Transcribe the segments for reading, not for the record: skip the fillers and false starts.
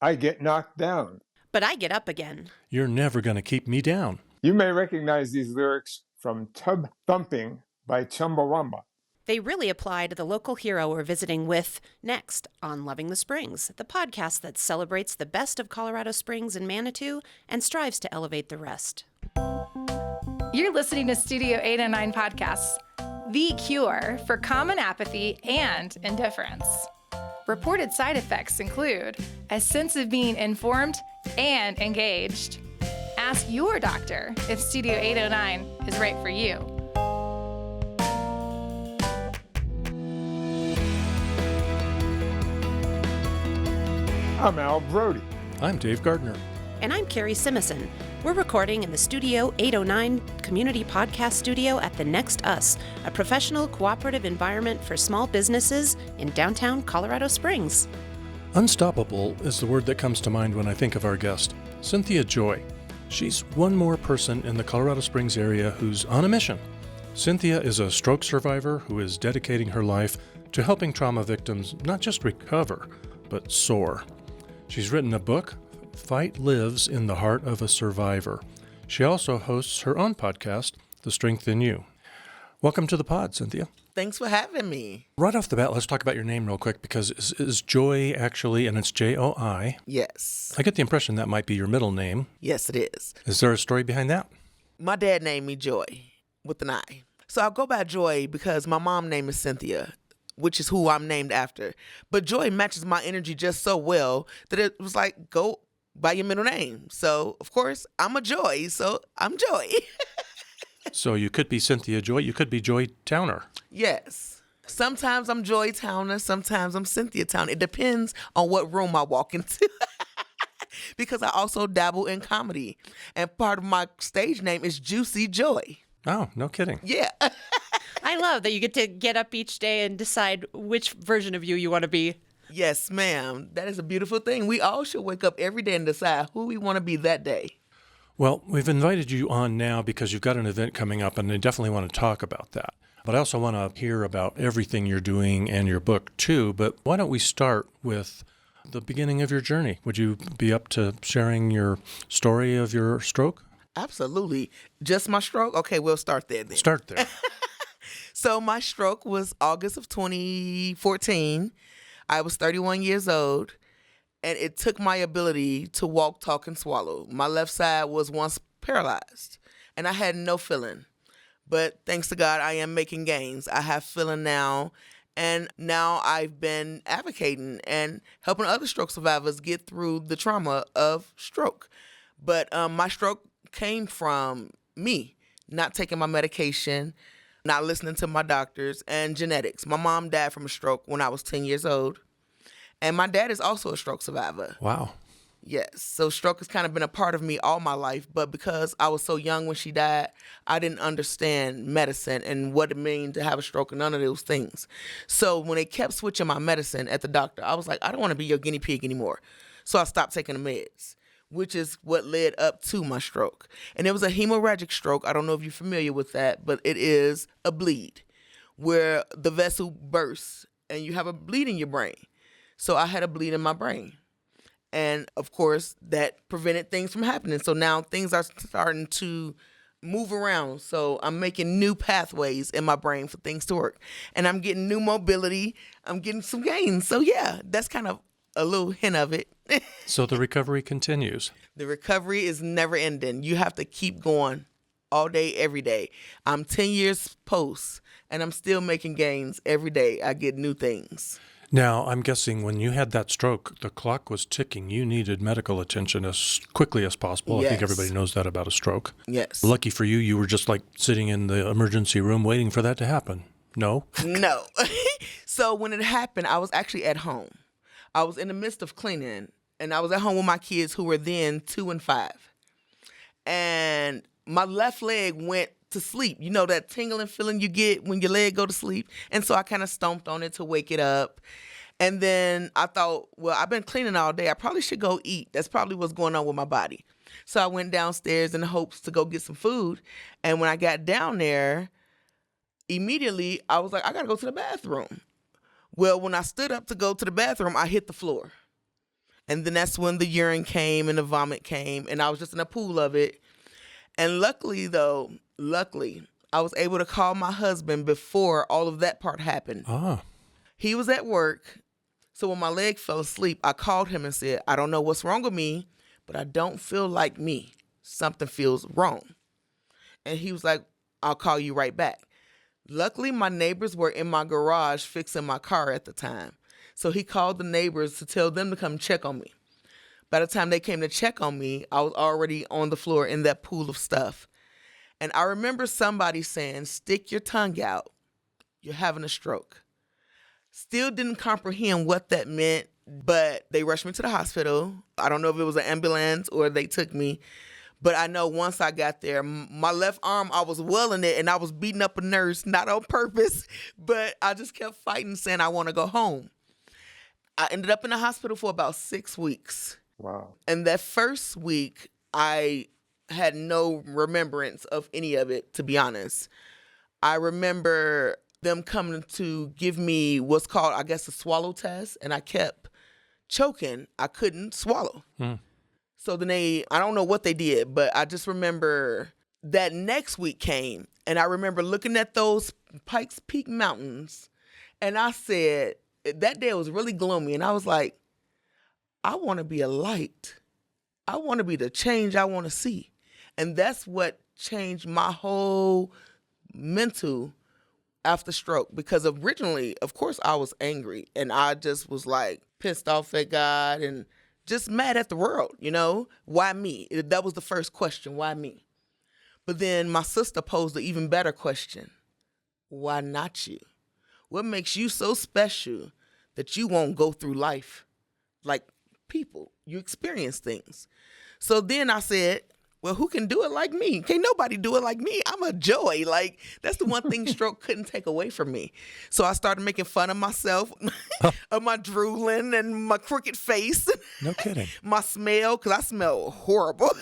I get knocked down. But I get up again. You're never going to keep me down. You may recognize these lyrics from Tub Thumping by Chumbawamba. They really apply to the local hero we're visiting with next on Loving the Springs, the podcast that celebrates the best of Colorado Springs and Manitou and strives to elevate the rest. You're listening to Studio 809 Podcasts, the cure for common apathy and indifference. Reported side effects include a sense of being informed and engaged. Ask your doctor if Studio 809 is right for you. I'm Al Brody. I'm Dave Gardner. And I'm Carrie Simison. We're recording in the Studio 809 Community Podcast Studio at the Next Us, a professional cooperative environment for small businesses in downtown Colorado Springs. Unstoppable is the word that comes to mind when I think of our guest, Cynthia Joi. She's one more person in the Colorado Springs area who's on a mission. Cynthia is a stroke survivor who is dedicating her life to helping trauma victims not just recover, but soar. She's written a book, Fight Lives in the Heart of a Survivor. She also hosts her own podcast, The Strength in You. Welcome to the pod, Cynthia. Thanks for having me. Right off the bat, let's talk about your name real quick, because is Joi actually, and it's Joi? Yes. I get the impression that might be your middle name. Yes, it is. Is there a story behind that? My dad named me Joy with an I. So I'll go by Joy because my mom's name is Cynthia, which is who I'm named after. But Joy matches my energy just so well that it was like, go by your middle name. So, of course, I'm a Joy, so I'm Joy. So you could be Cynthia Joi, you could be Joi Towner. Yes. Sometimes I'm Joi Towner, sometimes I'm Cynthia Towner. It depends on what room I walk into. Because I also dabble in comedy. And part of my stage name is Juicy Joy. Oh, no kidding. Yeah. I love that you get to get up each day and decide which version of you want to be. Yes, ma'am. That is a beautiful thing. We all should wake up every day and decide who we want to be that day. Well, we've invited you on now because you've got an event coming up, and I definitely want to talk about that. But I also want to hear about everything you're doing and your book, too. But why don't we start with the beginning of your journey? Would you be up to sharing your story of your stroke? Absolutely. Just my stroke? Okay, we'll start there then. Start there. So my stroke was August of 2014. I was 31 years old, and it took my ability to walk, talk, and swallow. My left side was once paralyzed, and I had no feeling. But thanks to God, I am making gains. I have feeling now, and now I've been advocating and helping other stroke survivors get through the trauma of stroke. But my stroke came from me not taking my medication, not listening to my doctors, and genetics. My mom died from a stroke when I was 10 years old. And my dad is also a stroke survivor. Wow. Yes. So stroke has kind of been a part of me all my life. But because I was so young when she died, I didn't understand medicine and what it means to have a stroke and none of those things. So when they kept switching my medicine at the doctor, I was like, I don't want to be your guinea pig anymore. So I stopped taking the meds, which is what led up to my stroke. And it was a hemorrhagic stroke. I don't know if you're familiar with that, but it is a bleed where the vessel bursts and you have a bleed in your brain. So I had a bleed in my brain. And, of course, that prevented things from happening. So now things are starting to move around. So I'm making new pathways in my brain for things to work. And I'm getting new mobility. I'm getting some gains. So, yeah, that's kind of a little hint of it. So the recovery continues. The recovery is never ending. You have to keep going all day, every day. I'm 10 years post, and I'm still making gains every day. I get new things. Now, I'm guessing when you had that stroke, the clock was ticking. You needed medical attention as quickly as possible. Yes. I think everybody knows that about a stroke. Yes. Lucky for you, you were just like sitting in the emergency room waiting for that to happen. No? No. So when it happened, I was actually at home. I was in the midst of cleaning, and I was at home with my kids who were then 2 and 5. And my left leg went to sleep. You know that tingling feeling you get when your leg go to sleep? And so I kind of stomped on it to wake it up. And then I thought, well, I've been cleaning all day. I probably should go eat. That's probably what's going on with my body. So I went downstairs in the hopes to go get some food. And when I got down there, immediately I was like, I got to go to the bathroom. Well, when I stood up to go to the bathroom, I hit the floor. And then that's when the urine came and the vomit came, and I was just in a pool of it. And luckily, I was able to call my husband before all of that part happened. Ah. He was at work, so when my leg fell asleep, I called him and said, I don't know what's wrong with me, but I don't feel like me. Something feels wrong. And he was like, I'll call you right back. Luckily, my neighbors were in my garage fixing my car at the time. So he called the neighbors to tell them to come check on me. By the time they came to check on me, I was already on the floor in that pool of stuff. And I remember somebody saying, stick your tongue out. You're having a stroke. Still didn't comprehend what that meant, but they rushed me to the hospital. I don't know if it was an ambulance or they took me. But I know once I got there, my left arm, I was welling it and I was beating up a nurse, not on purpose, but I just kept fighting, saying I want to go home. I ended up in the hospital for about 6 weeks. Wow. And that first week, I had no remembrance of any of it, to be honest. I remember them coming to give me what's called, I guess, a swallow test, and I kept choking. I couldn't swallow. So then I don't know what they did, but I just remember that next week came, and I remember looking at those Pikes Peak Mountains, and I said, that day was really gloomy, and I was like, I want to be a light. I want to be the change I want to see. And that's what changed my whole mental after stroke, because originally, of course, I was angry, and I just was like pissed off at God and just mad at the world, you know? Why me? That was the first question, why me? But then my sister posed an even better question. Why not you? What makes you so special that you won't go through life like people? You experience things. So then I said, well, who can do it like me? Can't nobody do it like me. I'm a joy. Like, that's the one thing stroke couldn't take away from me. So I started making fun of myself, of my drooling and my crooked face. No kidding. My smell, because I smell horrible.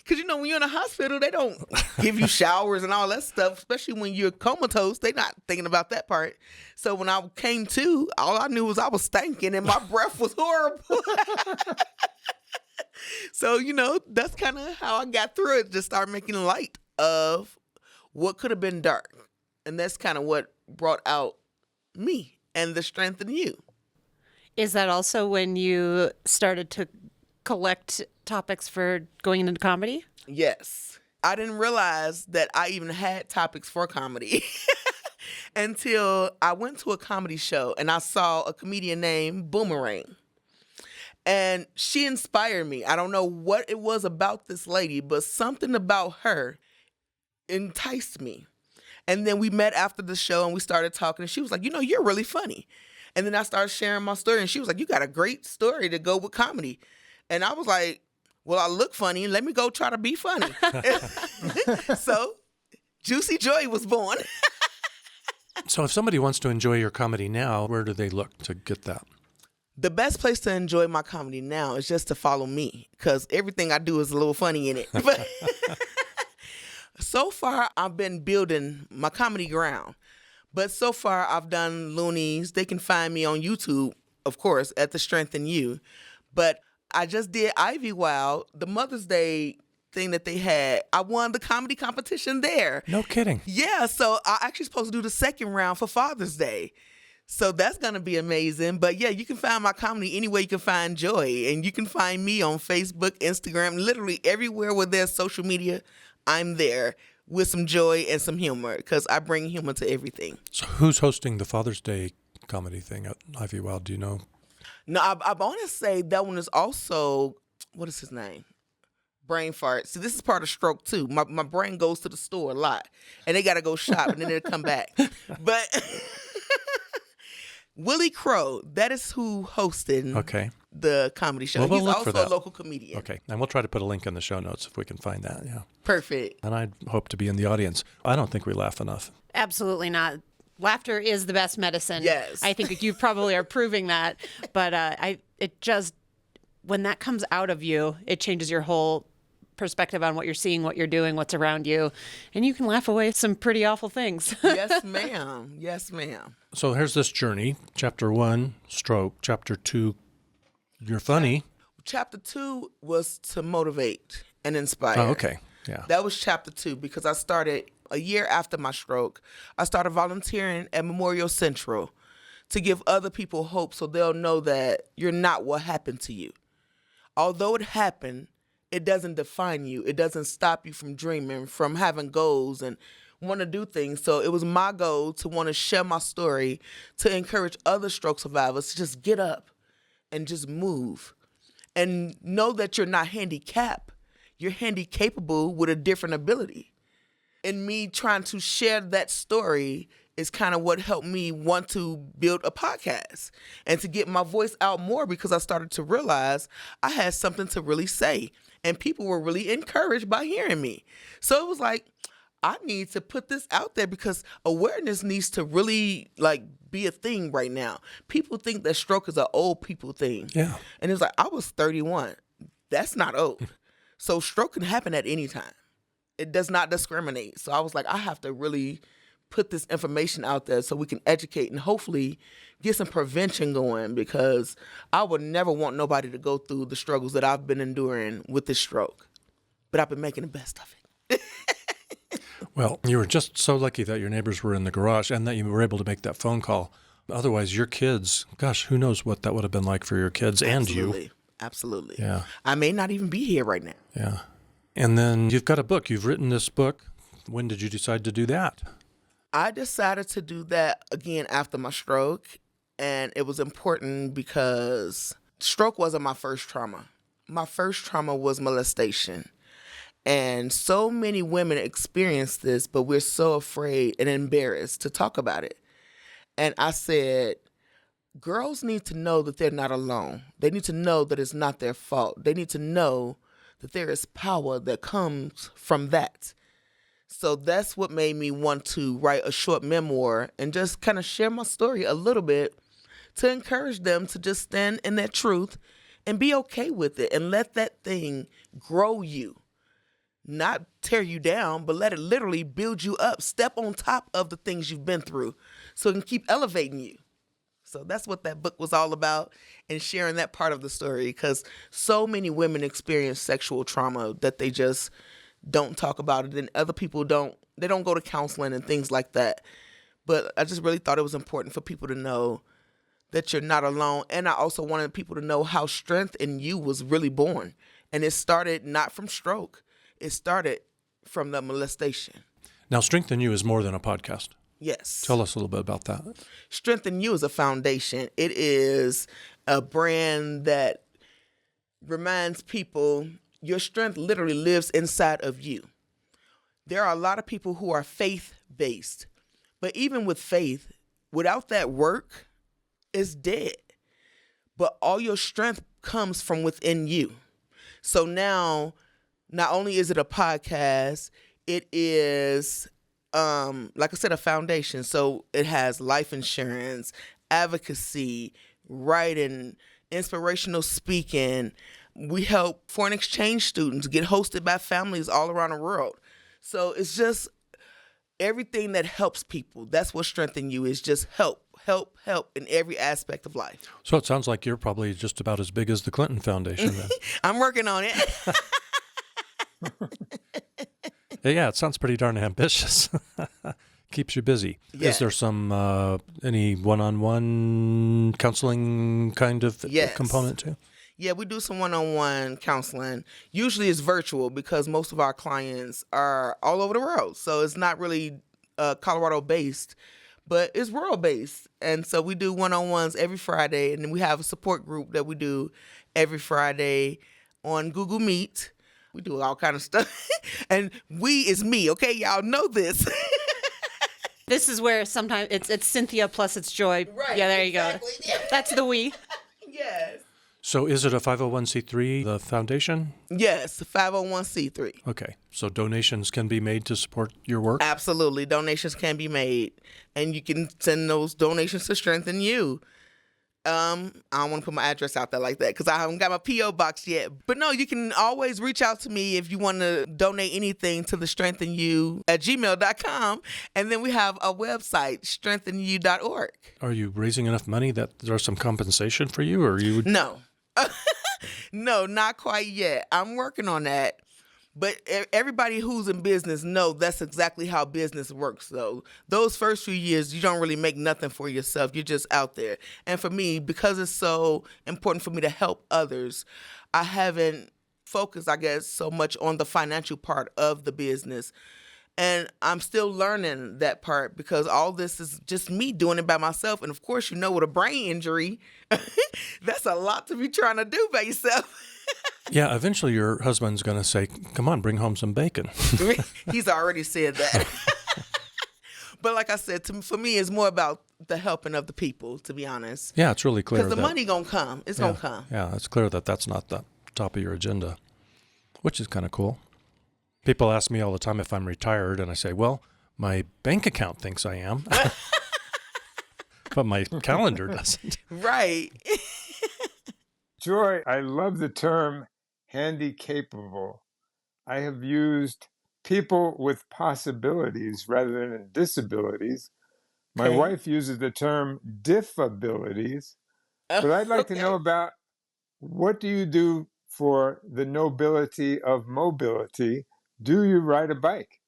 Because, you know, when you're in a hospital, they don't give you showers and all that stuff, especially when you're comatose. They're not thinking about that part. So when I came to, all I knew was I was stinking and my breath was horrible. So, you know, that's kind of how I got through it. Just start making light of what could have been dark. And that's kind of what brought out me and the strength in you. Is that also when you started to collect topics for going into comedy? Yes. I didn't realize that I even had topics for comedy until I went to a comedy show and I saw a comedian named Boomerang. And she inspired me. I don't know what it was about this lady, but something about her enticed me. And then we met after the show and we started talking. And she was like, you know, you're really funny. And then I started sharing my story. And she was like, you got a great story to go with comedy. And I was like, well, I look funny. Let me go try to be funny. So Juicy Joy was born. So if somebody wants to enjoy your comedy now, where do they look to get that? The best place to enjoy my comedy now is just to follow me, because everything I do is a little funny in it. But so far, I've been building my comedy ground. But so far, I've done Loonies. They can find me on YouTube, of course, at The Strength in You. But I just did Ivy Wild, the Mother's Day thing that they had. I won the comedy competition there. No kidding. Yeah, so I actually supposed to do the second round for Father's Day. So that's going to be amazing. But yeah, you can find my comedy anywhere you can find Joy. And you can find me on Facebook, Instagram, literally everywhere where there's social media, I'm there with some joy and some humor, because I bring humor to everything. So who's hosting the Father's Day comedy thing at Ivy Wild? Do you know? No, I want to say that one is also, what is his name? Brain fart. See, this is part of stroke too. My brain goes to the store a lot, and they got to go shop, and then they'll come back. But Willie Crow, that is who hosted the comedy show. Well, we'll He's look also for that. a local comedian. Okay, and we'll try to put a link in the show notes if we can find that, yeah. Perfect. And I hope to be in the audience. I don't think we laugh enough. Absolutely not. Laughter is the best medicine. Yes. I think you probably are proving that. But it just, when that comes out of you, it changes your whole perspective on what you're seeing, what you're doing, what's around you. And you can laugh away some pretty awful things. Yes, ma'am. Yes, ma'am. So here's this journey. Chapter 1, stroke. Chapter 2, You're funny. Chapter 2 was to motivate and inspire. Oh, okay. Yeah. That was chapter 2 because I started a year after my stroke. I started volunteering at Memorial Central to give other people hope so they'll know that you're not what happened to you. Although it happened, it doesn't define you. It doesn't stop you from dreaming, from having goals and want to do things. So it was my goal to want to share my story, to encourage other stroke survivors to just get up and just move. And know that you're not handicapped. You're handi-capable with a different ability. And me trying to share that story is kind of what helped me want to build a podcast and to get my voice out more because I started to realize I had something to really say. And people were really encouraged by hearing me. So it was like, I need to put this out there because awareness needs to really be a thing right now. People think that stroke is an old people thing. Yeah. And it's like, I was 31. That's not old. So stroke can happen at any time. It does not discriminate. So I was like, I have to really put this information out there so we can educate and hopefully get some prevention going because I would never want nobody to go through the struggles that I've been enduring with this stroke. But I've been making the best of it. Well, you were just so lucky that your neighbors were in the garage and that you were able to make that phone call. Otherwise, your kids, gosh, who knows what that would have been like for your kids and you. Absolutely. Yeah. I may not even be here right now. Yeah. And then you've got a book. You've written this book. When did you decide to do that? I decided to do that again after my stroke. And it was important because stroke wasn't my first trauma. My first trauma was molestation. And so many women experience this, but we're so afraid and embarrassed to talk about it. And I said, girls need to know that they're not alone. They need to know that it's not their fault. They need to know that there is power that comes from that. So that's what made me want to write a short memoir and just kind of share my story a little bit to encourage them to just stand in that truth and be okay with it and let that thing grow you. Not tear you down, but let it literally build you up. Step on top of the things you've been through so it can keep elevating you. So that's what that book was all about and sharing that part of the story because so many women experience sexual trauma that they just don't talk about it and other people don't go to counseling and things like that. But I just really thought it was important for people to know that you're not alone. And I also wanted people to know how strength in you was really born. And it started not from stroke. It started from the molestation. Now, Strength in You is more than a podcast. Yes. Tell us a little bit about that. Strength in You is a foundation. It is a brand that reminds people your strength literally lives inside of you. There are a lot of people who are faith-based, but even with faith, without that work, it's dead. But all your strength comes from within you. So now, not only is it a podcast, it is, like I said, a foundation. So it has life insurance, advocacy, writing, inspirational speaking. We help foreign exchange students get hosted by families all around the world. So it's just everything that helps people. That's what Strength in You is, just help in every aspect of life. So it sounds like you're probably just about as big as the Clinton Foundation then. I'm working on it. Yeah, it sounds pretty darn ambitious. Keeps you busy. Yeah. Is there some any one-on-one counseling kind of component too? Yeah, we do some one-on-one counseling. Usually it's virtual because most of our clients are all over the world. So it's not really Colorado-based, but it's world-based. And so we do one-on-ones every Friday, and then we have a support group that we do every Friday on Google Meet. We do all kind of stuff. And we is me, okay? Y'all know this. This is where sometimes it's Cynthia plus it's Joy. Right. Yeah, there exactly. you go. That's the we. Yes. So is it a 501c3, the foundation? Yes, 501c3. Okay. So donations can be made to support your work? Absolutely. Donations can be made. And you can send those donations to Strengthen You. I don't want to put my address out there like that because I haven't got my P.O. box yet. But no, you can always reach out to me if you want to donate anything to the strengthenyou@gmail.com. And then we have a website, strengthenyou.org. Are you raising enough money that there's some compensation for you, or you would? No. No, not quite yet. I'm working on that. But everybody who's in business know that's exactly how business works, though. Those first few years, you don't really make nothing for yourself. You're just out there. And for me, because it's so important for me to help others, I haven't focused, I guess, so much on the financial part of the business. And I'm still learning that part because all this is just me doing it by myself. And of course, with a brain injury, that's a lot to be trying to do by yourself. Yeah, eventually your husband's going to say, come on, bring home some bacon. He's already said that. But like I said, for me, it's more about the helping of the people, to be honest. Yeah, it's really clear. Because the money going to come. It's going to come. Yeah, it's clear that that's not the top of your agenda, which is kind of cool. People ask me all the time if I'm retired, and I say, well, my bank account thinks I am, but my calendar doesn't. Right. Joy, I love the term handi-capable. I have used people with possibilities rather than disabilities. My wife uses the term diffabilities. But I'd like to know about, what do you do for the nobility of mobility? Do you ride a bike?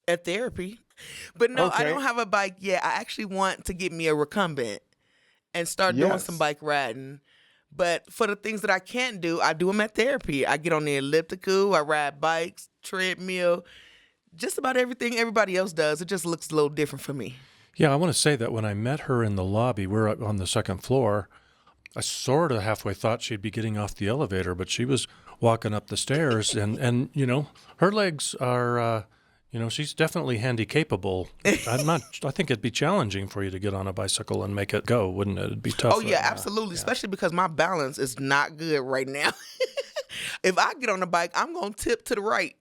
At therapy. But no, I don't have a bike yet. I actually want to get me a recumbent and start doing some bike riding. But for the things that I can't do, I do them at therapy. I get on the elliptical, I ride bikes, treadmill, just about everything everybody else does. It just looks a little different for me. Yeah, I want to say that when I met her in the lobby, we're on the second floor, I sort of halfway thought she'd be getting off the elevator, but she was walking up the stairs, and her legs are, she's definitely handi-capable. I think it'd be challenging for you to get on a bicycle and make it go, wouldn't it? It'd be tough. Oh, yeah, absolutely, especially because my balance is not good right now. If I get on a bike, I'm going to tip to the right.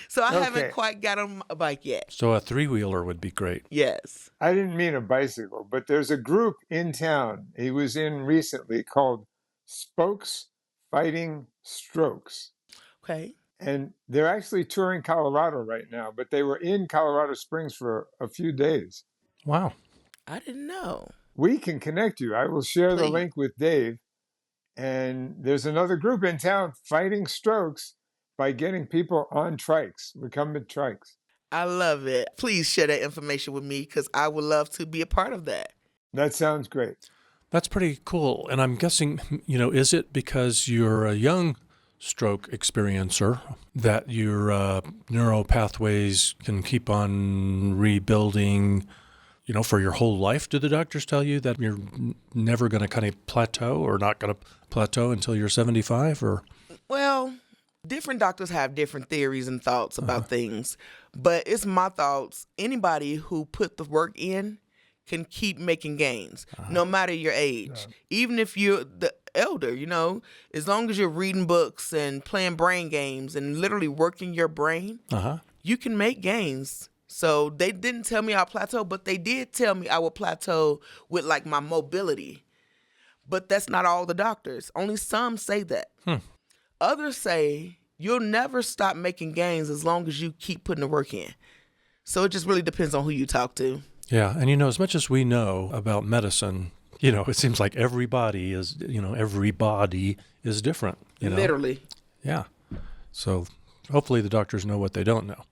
So I haven't quite got on a bike yet. So a three-wheeler would be great. Yes. I didn't mean a bicycle, but there's a group in town he was in recently called Spokes Fighting Strokes. Okay. And they're actually touring Colorado right now, but they were in Colorado Springs for a few days. Wow. I didn't know. We can connect you. I will share the link with Dave. And there's another group in town fighting strokes by getting people on trikes, recumbent trikes. I love it. Please share that information with me because I would love to be a part of that. That sounds great. That's pretty cool. And I'm guessing, is it because you're a young stroke experiencer that your neural pathways can keep on rebuilding, for your whole life? Do the doctors tell you that you're never going to kind of plateau or not going to plateau until you're 75? Or well, different doctors have different theories and thoughts about things, but it's my thoughts. Anybody who put the work in can keep making gains, no matter your age. Even if you're the elder, as long as you're reading books and playing brain games and literally working your brain, you can make gains. So they didn't tell me I'll plateau, but they did tell me I will plateau with like my mobility. But that's not all the doctors. Only some say that. Others say you'll never stop making gains as long as you keep putting the work in. So it just really depends on who you talk to. Yeah. And, as much as we know about medicine, it seems like everybody is different. Literally. Yeah. So hopefully the doctors know what they don't know.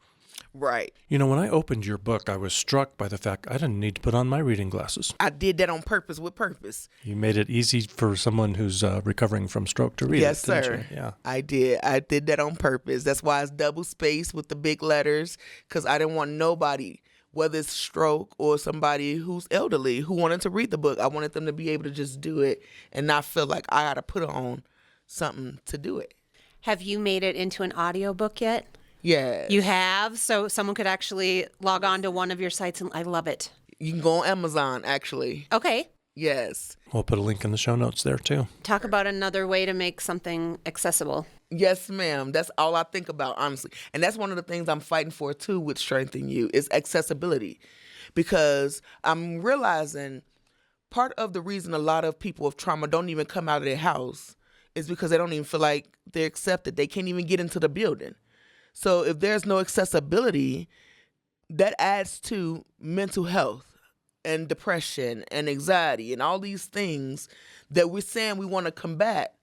Right. When I opened your book, I was struck by the fact I didn't need to put on my reading glasses. I did that on purpose, with purpose. You made it easy for someone who's recovering from stroke to read yes, it, didn't sir. you? Yeah, I did. I did that on purpose. That's why it's double spaced with the big letters, because I didn't want nobody, whether it's stroke or somebody who's elderly, who wanted to read the book. I wanted them to be able to just do it and not feel like I got to put on something to do it. Have you made it into an audiobook yet? Yes. You have? So someone could actually log on to one of your sites, and I love it. You can go on Amazon, actually. Okay. Yes. We'll put a link in the show notes there, too. Talk about another way to make something accessible. Yes, ma'am. That's all I think about, honestly. And that's one of the things I'm fighting for, too, with Strengthen You, is accessibility. Because I'm realizing part of the reason a lot of people with trauma don't even come out of their house is because they don't even feel like they're accepted. They can't even get into the building. So if there's no accessibility, that adds to mental health and depression and anxiety and all these things that we're saying we want to combat,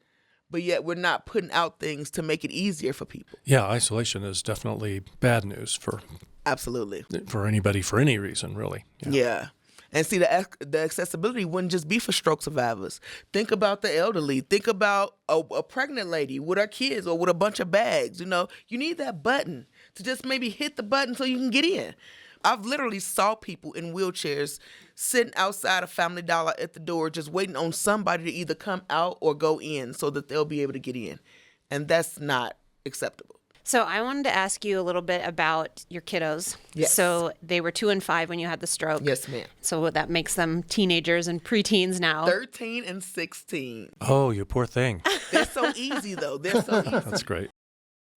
but yet we're not putting out things to make it easier for people. Yeah, isolation is definitely bad news Absolutely. for anybody for any reason, really. Yeah. And see, the accessibility wouldn't just be for stroke survivors. Think about the elderly. Think about a pregnant lady with her kids or with a bunch of bags. You need that button to just maybe hit the button so you can get in. I've literally saw people in wheelchairs sitting outside of Family Dollar at the door just waiting on somebody to either come out or go in so that they'll be able to get in. And that's not acceptable. So I wanted to ask you a little bit about your kiddos. Yes. So they were 2 and 5 when you had the stroke. Yes, ma'am. So that makes them teenagers and preteens now. 13 and 16. Oh, you poor thing. They're so easy, though. They're so easy. That's great.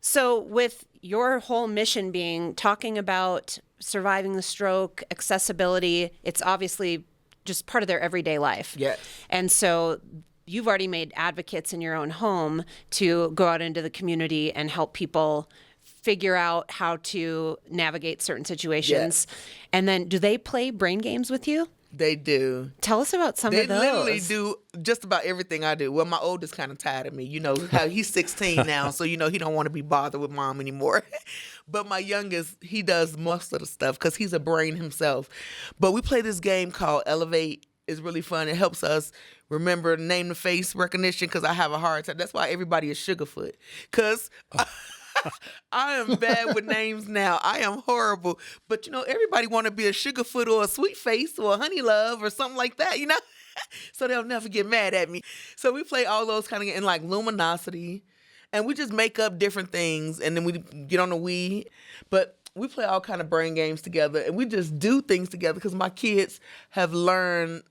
So with your whole mission being talking about surviving the stroke, accessibility, it's obviously just part of their everyday life. Yes. And so you've already made advocates in your own home to go out into the community and help people figure out how to navigate certain situations. Yes. And then do they play brain games with you? They do. Tell us about some They of those. literally do just about everything I do. Well, my oldest kind of tired of me. How he's 16 now, so he don't want to be bothered with mom anymore. But my youngest, he does most of the stuff because he's a brain himself. But we play this game called Elevate. It's really fun. It helps us remember name the face recognition because I have a hard time. That's why everybody is Sugarfoot. Because I am bad with names now. I am horrible. But, everybody want to be a Sugarfoot or a Sweet Face or a Honey Love or something like that, So they'll never get mad at me. So we play all those kind of, and like Luminosity. And we just make up different things. And then we get on the Wii. But we play all kind of brain games together. And we just do things together because my kids have learned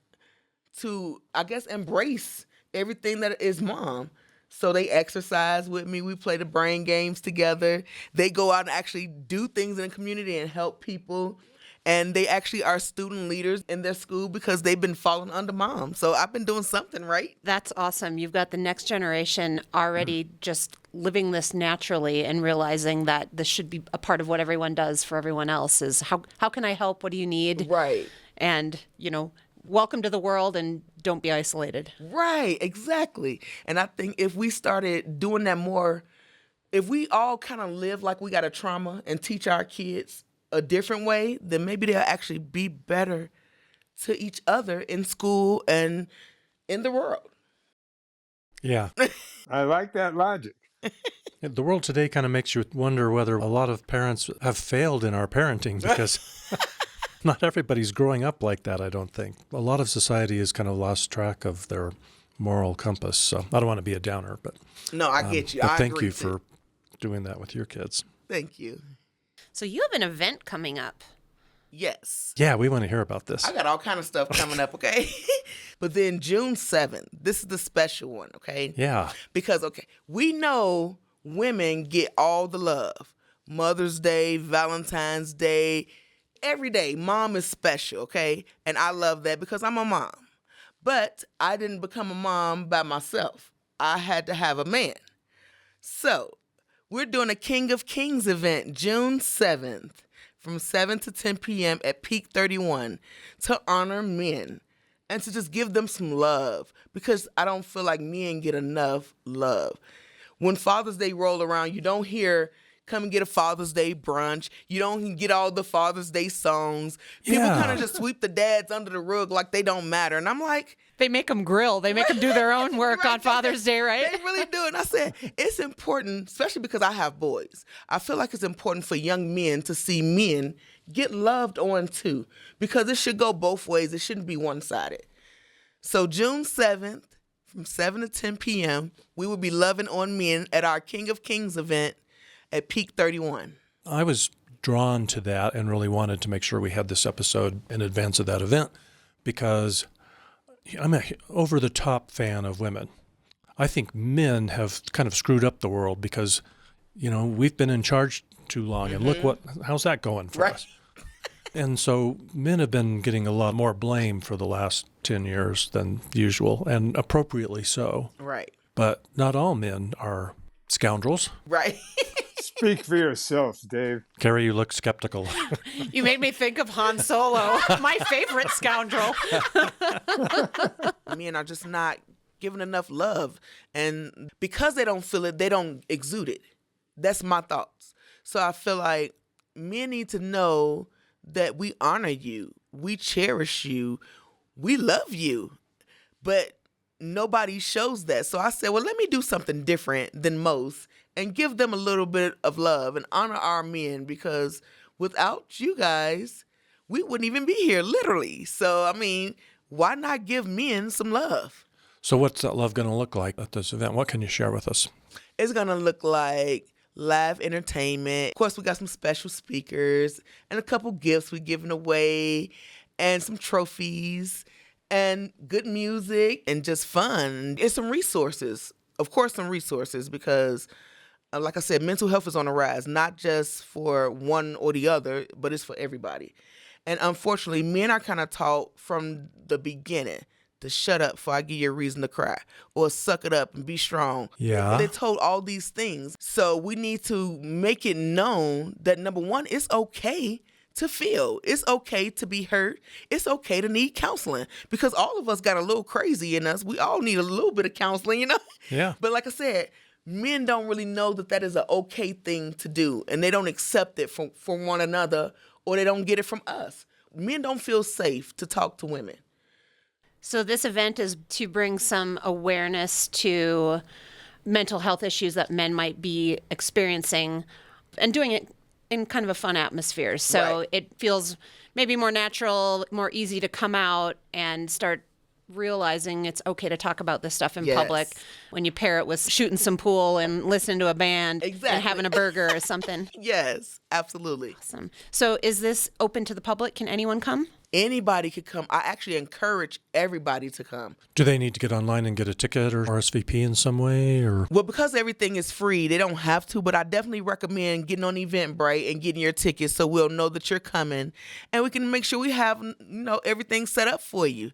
to, I guess, embrace everything that is mom. So they exercise with me. We play the brain games together. They go out and actually do things in the community and help people. And they actually are student leaders in their school because they've been following under mom. So I've been doing something right. That's awesome. You've got the next generation already just living this naturally and realizing that this should be a part of what everyone does for everyone else is how can I help? What do you need? Right. And, welcome to the world and don't be isolated. Right, exactly. And I think if we started doing that more, if we all kind of live like we got a trauma and teach our kids a different way, then maybe they'll actually be better to each other in school and in the world. Yeah. I like that logic. The world today kind of makes you wonder whether a lot of parents have failed in our parenting because not everybody's growing up like that, I don't think. A lot of society has kind of lost track of their moral compass. So I don't want to be a downer, but no, I get you. But I thank agree you for doing that with your kids. Thank you. So you have an event coming up. Yes. Yeah, we want to hear about this. I got all kind of stuff coming up, okay? But then June 7th, this is the special one, okay? Yeah. Because, we know women get all the love. Mother's Day, Valentine's Day, every day. Mom is special, okay? And I love that because I'm a mom. But I didn't become a mom by myself. I had to have a man. So we're doing a King of Kings event June 7th from 7 to 10 p.m. at Peak 31 to honor men and to just give them some love because I don't feel like men get enough love. When Father's Day roll around, you don't hear, come and get a Father's Day brunch. You don't get all the Father's Day songs. People kind of just sweep the dads under the rug like they don't matter. And I'm like, They make them grill. They make them do their own work right, on Father's Day, right? They really do. And I said, it's important, especially because I have boys. I feel like it's important for young men to see men get loved on too, because it should go both ways. It shouldn't be one-sided. So June 7th, from 7 to 10 p.m., we will be loving on men at our King of Kings event at Peak 31. I was drawn to that and really wanted to make sure we had this episode in advance of that event because I'm an over-the-top fan of women. I think men have kind of screwed up the world because, we've been in charge too long, and look how's that going for us? And so men have been getting a lot more blame for the last 10 years than usual, and appropriately so. Right. But not all men are scoundrels. Right. Speak for yourself, Dave. Carrie, you look skeptical. You made me think of Han Solo, my favorite scoundrel. Men are just not given enough love. And because they don't feel it, they don't exude it. That's my thoughts. So I feel like men need to know that we honor you, we cherish you, we love you. But nobody shows that. So I said, well, let me do something different than most and give them a little bit of love and honor our men, because without you guys, we wouldn't even be here, literally. So, I mean, why not give men some love? So what's that love going to look like at this event? What can you share with us? It's going to look like live entertainment. Of course, we got some special speakers and a couple gifts we're giving away and some trophies and good music and just fun. And some resources. Of course, some resources, because like I said, mental health is on the rise, not just for one or the other, but it's for everybody. And unfortunately, men are kind of taught from the beginning to shut up before I give you a reason to cry, or suck it up and be strong. Yeah. They're told all these things. So we need to make it known that, number one, it's okay to feel. It's okay to be hurt. It's okay to need counseling, because all of us got a little crazy in us. We all need a little bit of counseling, you know? Yeah. But like I said, men don't really know that that is an okay thing to do, and they don't accept it from one another, or they don't get it from us. Men don't feel safe to talk to women. So this event is to bring some awareness to mental health issues that men might be experiencing, and doing it in kind of a fun atmosphere. So Right. it feels maybe more natural, more easy to come out and start realizing it's okay to talk about this stuff in Yes. public, when you pair it with shooting some pool and listening to a band and Exactly. having a burger or something. Yes, absolutely. Awesome. So is this open to the public? Can anyone come? Anybody could come. I actually encourage everybody to come. Do they need to get online and get a ticket or RSVP in some way? Or Well, because everything is free, they don't have to, but I definitely recommend getting on Eventbrite and getting your tickets so we'll know that you're coming, and we can make sure we have, everything set up for you.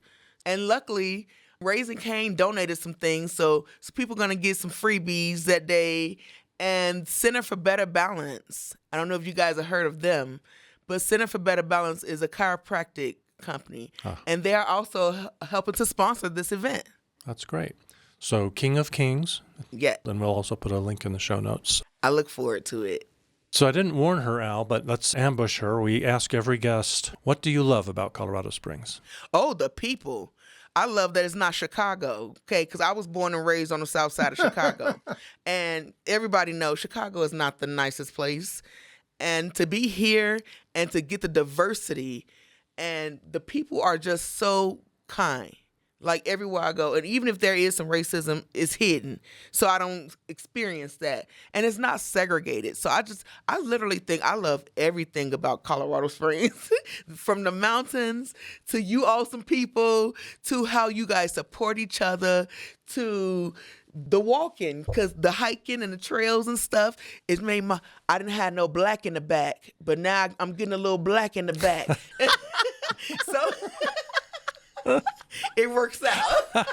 And luckily, Raising Cane donated some things, so people are going to get some freebies that day. And Center for Better Balance, I don't know if you guys have heard of them, but Center for Better Balance is a chiropractic company, and they are also helping to sponsor this event. that's great. So King of Kings, Yeah, and we'll also put a link in the show notes. I look forward to it. So I didn't warn her, Al, but let's ambush her. We ask every guest, what do you love about Colorado Springs? Oh, the people. I love that it's not Chicago, okay? Because I was born and raised on the south side of Chicago. And everybody knows Chicago is not the nicest place. And to be here and to get the diversity, and the people are just so kind. Like everywhere I go. And even if there is some racism, it's hidden. So I don't experience that. And it's not segregated. So I literally think I love everything about Colorado Springs. From the mountains to you awesome people, to how you guys support each other, to the walking, because the hiking and the trails and stuff, it made I didn't have no black in the back, but now I'm getting a little black in the back. So it works out.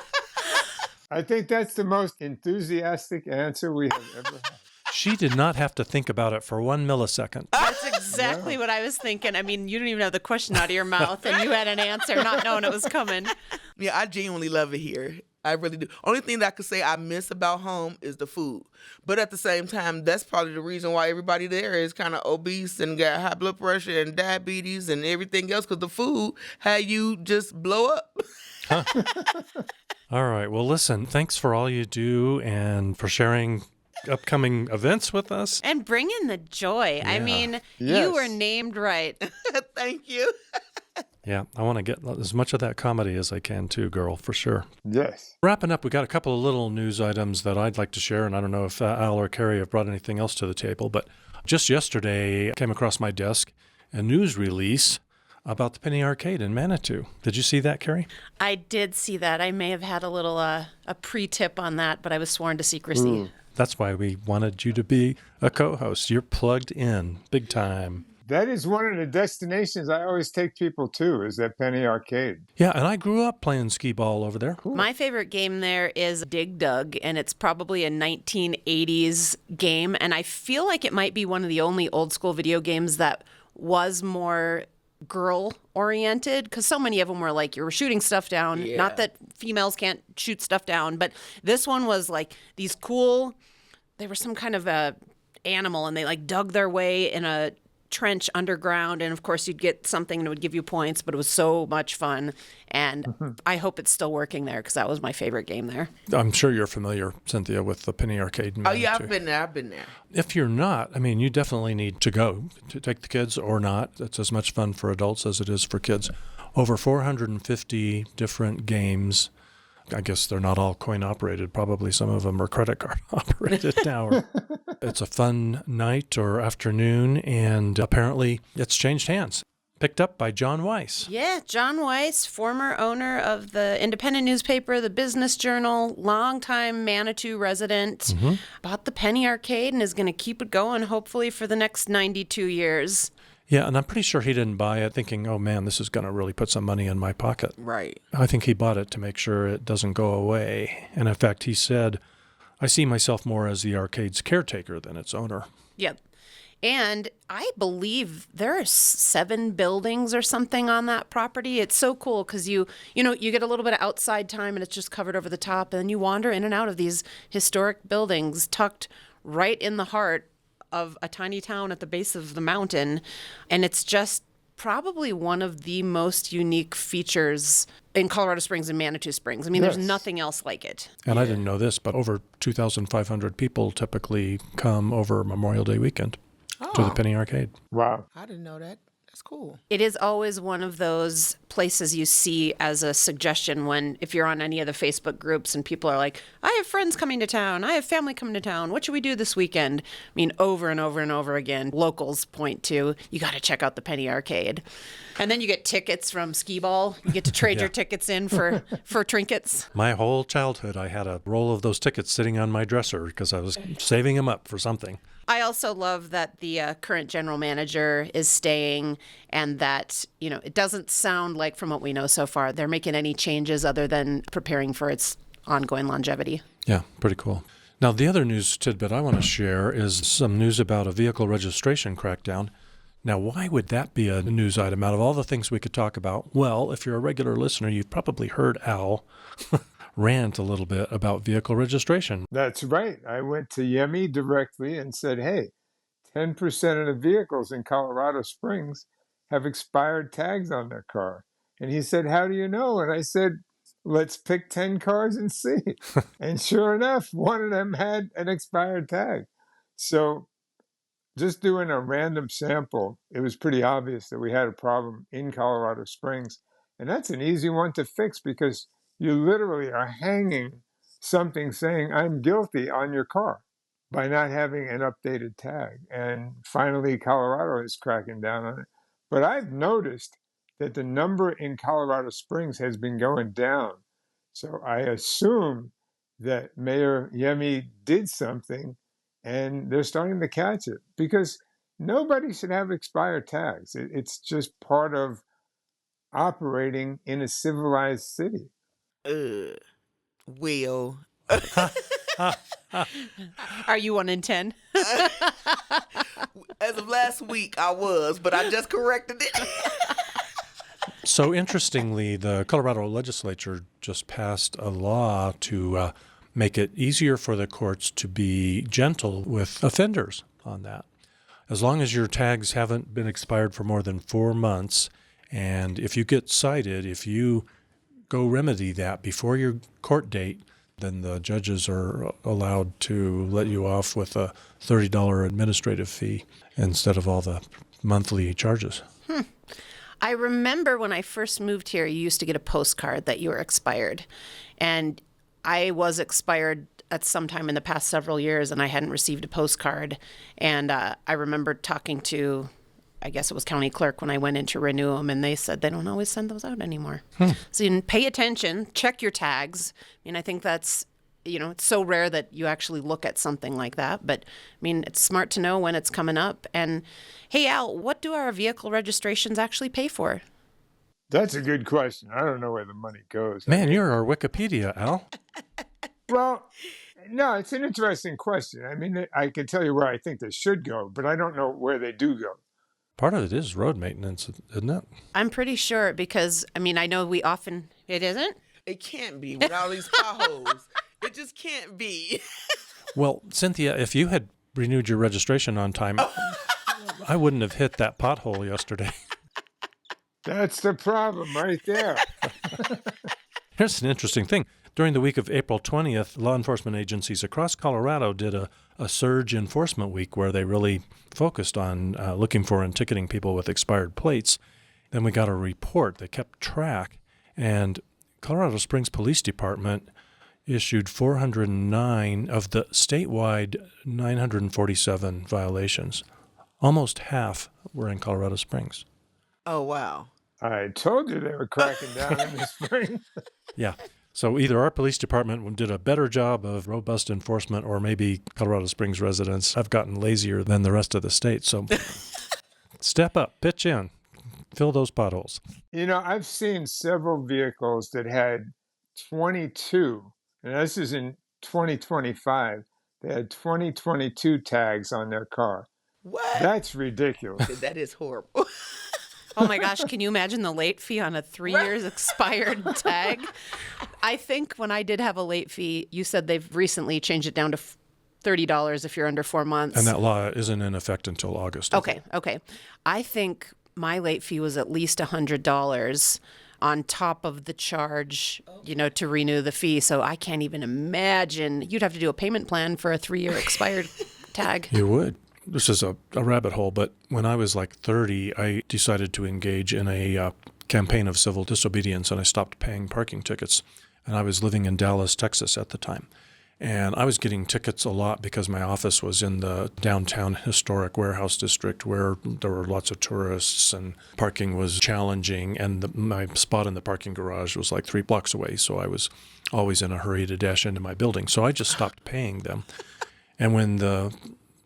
I think that's the most enthusiastic answer we have ever had. She did not have to think about it for 1 millisecond. That's exactly what I was thinking. I mean, you didn't even have the question out of your mouth, and you had an answer not knowing it was coming. Yeah, I genuinely love it here. I really do. Only thing that I could say I miss about home is the food. But at the same time, that's probably the reason why everybody there is kind of obese and got high blood pressure and diabetes and everything else, because the food had you just blow up. All right. Well, listen, thanks for all you do and for sharing upcoming events with us. And bring in the joy. I mean, Yes. you were named right. Thank you. Yeah, I want to get as much of that comedy as I can too, girl, for sure. Yes. Wrapping up, we got a couple of little news items that I'd like to share, and I don't know if Al or Carrie have brought anything else to the table, but just yesterday I came across my desk a news release about the Penny Arcade in Manitou. Did you see that, Carrie? I did see that. I may have had a little a pre-tip on that, but I was sworn to secrecy. That's why we wanted you to be a co-host. You're plugged in big time. That is one of the destinations I always take people to, is that Penny Arcade. Yeah, and I grew up playing skee ball over there. Cool. My favorite game there is Dig Dug, and it's probably a 1980s game. And I feel like it might be one of the only old school video games that was more girl oriented, because so many of them were like you were shooting stuff down. Yeah. Not that females can't shoot stuff down, but this one was like these cool, they were some kind of a animal, and they like dug their way in a trench underground, and of course you'd get something and it would give you points, but it was so much fun, and I hope it's still working there, because that was my favorite game there. I'm sure you're familiar, Cynthia, with the Penny Arcade. Oh, yeah, I've been there. If you're not, I mean, you definitely need to go, to take the kids or not. It's as much fun for adults as it is for kids. Over 450 different games. I guess they're not all coin operated. Probably some of them are credit card operated now. It's a fun night or afternoon, and apparently it's changed hands. Picked up by John Weiss. Yeah, John Weiss, former owner of the independent newspaper, the Business Journal, longtime Manitou resident, bought the Penny Arcade and is going to keep it going, hopefully, for the next 92 years. Yeah, and I'm pretty sure he didn't buy it thinking, oh man, this is going to really put some money in my pocket. Right. I think he bought it to make sure it doesn't go away. And in fact, he said, I see myself more as the arcade's caretaker than its owner. Yep. And I believe there are 7 buildings or something on that property. It's so cool because you get a little bit of outside time and it's just covered over the top, and then you wander in and out of these historic buildings tucked right in the heart of a tiny town at the base of the mountain. And it's just probably one of the most unique features in Colorado Springs and Manitou Springs. I mean, Yes. there's nothing else like it. And I didn't know this, but over 2,500 people typically come over Memorial Day weekend to the Penny Arcade. Wow. I didn't know that. That's cool. It is always one of those places you see as a suggestion if you're on any of the Facebook groups and people are like, I have friends coming to town, I have family coming to town, what should we do this weekend? I mean, over and over and over again, locals point to, you got to check out the Penny Arcade. And then you get tickets from skee ball. You get to trade your tickets in for trinkets. My whole childhood, I had a roll of those tickets sitting on my dresser because I was saving them up for something. I also love that the current general manager is staying, and that, it doesn't sound like, from what we know so far, they're making any changes other than preparing for its ongoing longevity. Yeah, pretty cool. Now, the other news tidbit I want to share is some news about a vehicle registration crackdown. Now, why would that be a news item out of all the things we could talk about? Well, if you're a regular listener, you've probably heard Al rant a little bit about vehicle registration. That's right. I went to Yemi directly and said, hey, 10% of the vehicles in Colorado Springs have expired tags on their car. And he said, how do you know? And I said, let's pick 10 cars and see. And sure enough, one of them had an expired tag. So just doing a random sample, it was pretty obvious that we had a problem in Colorado Springs. And that's an easy one to fix, because you literally are hanging something saying, I'm guilty, on your car by not having an updated tag. And finally, Colorado is cracking down on it. But I've noticed that the number in Colorado Springs has been going down. So I assume that Mayor Yemi did something, and they're starting to catch it, because nobody should have expired tags. It's just part of operating in a civilized city. Will. Are you 1 in 10? As of last week, I was, but I just corrected it. So interestingly, the Colorado legislature just passed a law to make it easier for the courts to be gentle with offenders on that. As long as your tags haven't been expired for more than 4 months, and if you get cited, if you go remedy that before your court date, then the judges are allowed to let you off with a $30 administrative fee instead of all the monthly charges. I remember when I first moved here, you used to get a postcard that you were expired. And I was expired at some time in the past several years, and I hadn't received a postcard. And I remember talking to, I guess it was county clerk, when I went in to renew them, and they said they don't always send those out anymore. So you pay attention, check your tags. I mean, I think that's it's so rare that you actually look at something like that. But, I mean, it's smart to know when it's coming up. And, hey, Al, what do our vehicle registrations actually pay for? That's a good question. I don't know where the money goes. Man, you're our Wikipedia, Al. Well, no, it's an interesting question. I mean, I can tell you where I think they should go, but I don't know where they do go. Part of it is road maintenance, isn't it? I'm pretty sure because, I mean, I know it isn't? It can't be with all these potholes. It just can't be. Well, Cynthia, if you had renewed your registration on time, I wouldn't have hit that pothole yesterday. That's the problem right there. Here's an interesting thing. During the week of April 20th, law enforcement agencies across Colorado did a surge enforcement week where they really focused on looking for and ticketing people with expired plates. Then we got a report that kept track, and Colorado Springs Police Department issued 409 of the statewide 947 violations. Almost half were in Colorado Springs. Oh, wow. I told you they were cracking down in the spring. Yeah. So either our police department did a better job of robust enforcement, or maybe Colorado Springs residents have gotten lazier than the rest of the state. So step up, pitch in, fill those potholes. I've seen several vehicles that had 22, and this is in 2025, they had 2022 tags on their car. What? That's ridiculous. That is horrible. Oh my gosh, can you imagine the late fee on a 3 years expired tag? I think when I did have a late fee, you said they've recently changed it down to $30 if you're under 4 months. And that law isn't in effect until August. Okay. I think my late fee was at least $100 on top of the charge, to renew the fee. So I can't even imagine. You'd have to do a payment plan for a 3-year expired tag. You would. This is a rabbit hole, but when I was like 30, I decided to engage in a campaign of civil disobedience, and I stopped paying parking tickets. And I was living in Dallas, Texas at the time. And I was getting tickets a lot because my office was in the downtown historic warehouse district where there were lots of tourists and parking was challenging. And my spot in the parking garage was like 3 blocks away, so I was always in a hurry to dash into my building. So I just stopped paying them. And when the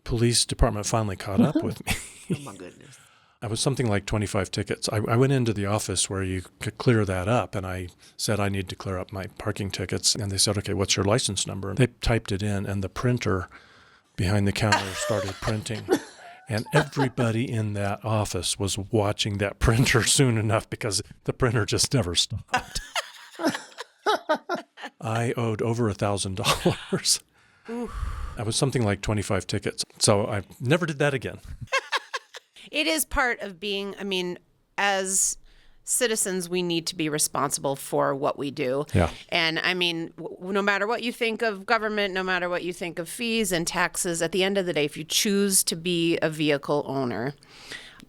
police department finally caught up with me. Oh, my goodness. I was something like 25 tickets. I went into the office where you could clear that up, and I said I need to clear up my parking tickets. And they said, okay, what's your license number? And they typed it in, and the printer behind the counter started printing. And everybody in that office was watching that printer soon enough because the printer just never stopped. I owed over $1,000. I was something like 25 tickets. So I never did that again. It is part of being, as citizens, we need to be responsible for what we do. Yeah. And no matter what you think of government, no matter what you think of fees and taxes, at the end of the day, if you choose to be a vehicle owner,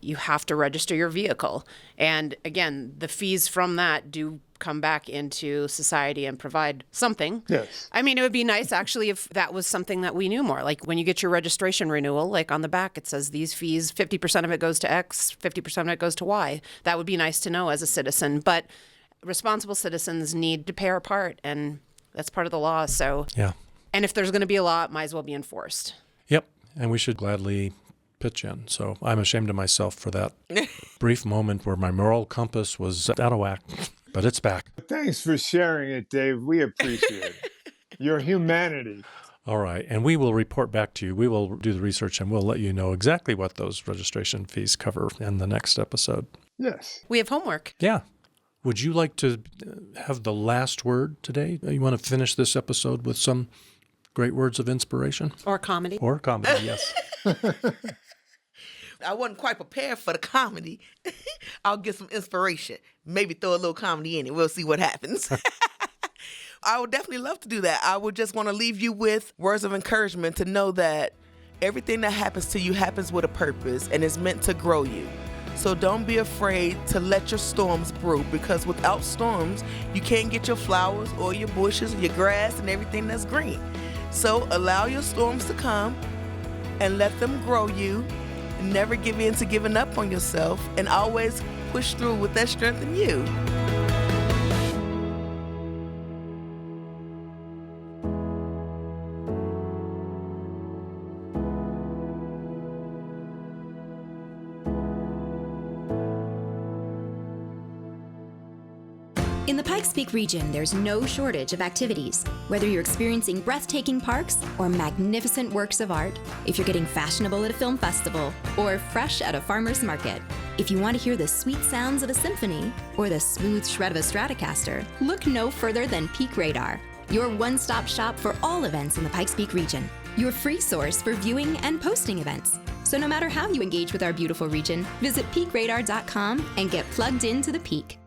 you have to register your vehicle. And again, the fees from that do come back into society and provide something. Yes. It would be nice actually if that was something that we knew more. Like when you get your registration renewal, like on the back, it says these fees, 50% of it goes to X, 50% of it goes to Y. That would be nice to know as a citizen. But responsible citizens need to pay our part, and that's part of the law. So, Yeah. And if there's going to be a law, it might as well be enforced. Yep. And we should gladly pitch in. So I'm ashamed of myself for that brief moment where my moral compass was out of whack. But it's back. Thanks for sharing it, Dave. We appreciate it. Your humanity. All right. And we will report back to you. We will do the research and we'll let you know exactly what those registration fees cover in the next episode. Yes. We have homework. Yeah. Would you like to have the last word today? You want to finish this episode with some great words of inspiration? Or comedy. Or comedy, yes. I wasn't quite prepared for the comedy. I'll get some inspiration. Maybe throw a little comedy in it. We'll see what happens. I would definitely love to do that. I would just want to leave you with words of encouragement to know that everything that happens to you happens with a purpose and is meant to grow you. So don't be afraid to let your storms brew, because without storms, you can't get your flowers or your bushes or your grass and everything that's green. So allow your storms to come and let them grow you. Never give in to giving up on yourself, and always push through with that strength in you. In the Pikes Peak region, there's no shortage of activities. Whether you're experiencing breathtaking parks or magnificent works of art, if you're getting fashionable at a film festival or fresh at a farmer's market, if you want to hear the sweet sounds of a symphony or the smooth shred of a Stratocaster, look no further than Peak Radar, your one-stop shop for all events in the Pikes Peak region. Your free source for viewing and posting events. So no matter how you engage with our beautiful region, visit peakradar.com and get plugged into the peak.